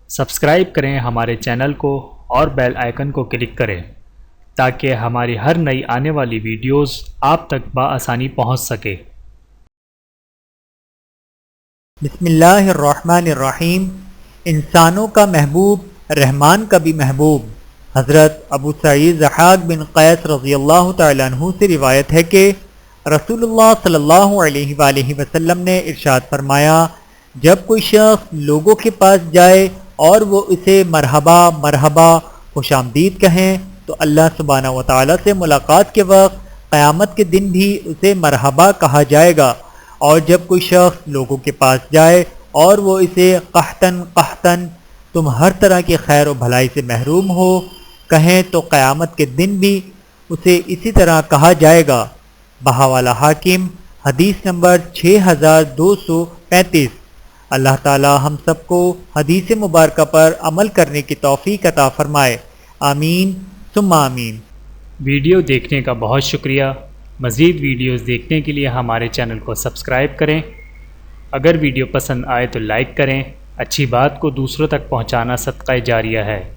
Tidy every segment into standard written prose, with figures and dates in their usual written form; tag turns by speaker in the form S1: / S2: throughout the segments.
S1: Subscribe کریں ہمارے channel کو اور بیل آئیکن کو کلک کریں تاکہ ہماری ہر نئی آنے والی ویڈیوز آپ تک بآسانی پہنچ سکے۔
S2: بسم اللہ الرحمن الرحیم۔ انسانوں کا محبوب رحمان کا بھی محبوب۔ حضرت ابو سعید ضحاک بن قیس رضی اللہ تعالیٰ عنہ سے روایت ہے کہ رسول اللہ صلی اللہ علیہ وآلہ وسلم نے ارشاد فرمایا، جب کوئی شخص لوگوں کے پاس جائے اور وہ اسے مرحبا مرحبا خوش آمدید کہیں تو اللہ سبحانہ و تعالیٰ سے ملاقات کے وقت قیامت کے دن بھی اسے مرحبا کہا جائے گا، اور جب کوئی شخص لوگوں کے پاس جائے اور وہ اسے قحطن قحطن تم ہر طرح کی خیر و بھلائی سے محروم ہو کہیں تو قیامت کے دن بھی اسے اسی طرح کہا جائے گا۔ بہاوالہ حاکم، حدیث نمبر 6235۔ اللہ تعالی ہم سب کو حدیث مبارکہ پر عمل کرنے کی توفیق عطا فرمائے، آمین ثم آمین۔
S1: ویڈیو دیکھنے کا بہت شکریہ۔ مزید ویڈیوز دیکھنے کے لیے ہمارے چینل کو سبسکرائب کریں۔ اگر ویڈیو پسند آئے تو لائک کریں۔ اچھی بات کو دوسروں تک پہنچانا صدقہ جاریہ ہے۔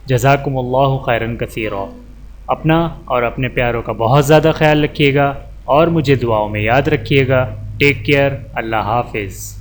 S1: جزاکم اللہ خیرا کثیرا۔ اپنا اور اپنے پیاروں کا بہت زیادہ خیال رکھیے گا اور مجھے دعاؤں میں یاد رکھیے گا۔ Take care. اللہ حافظ۔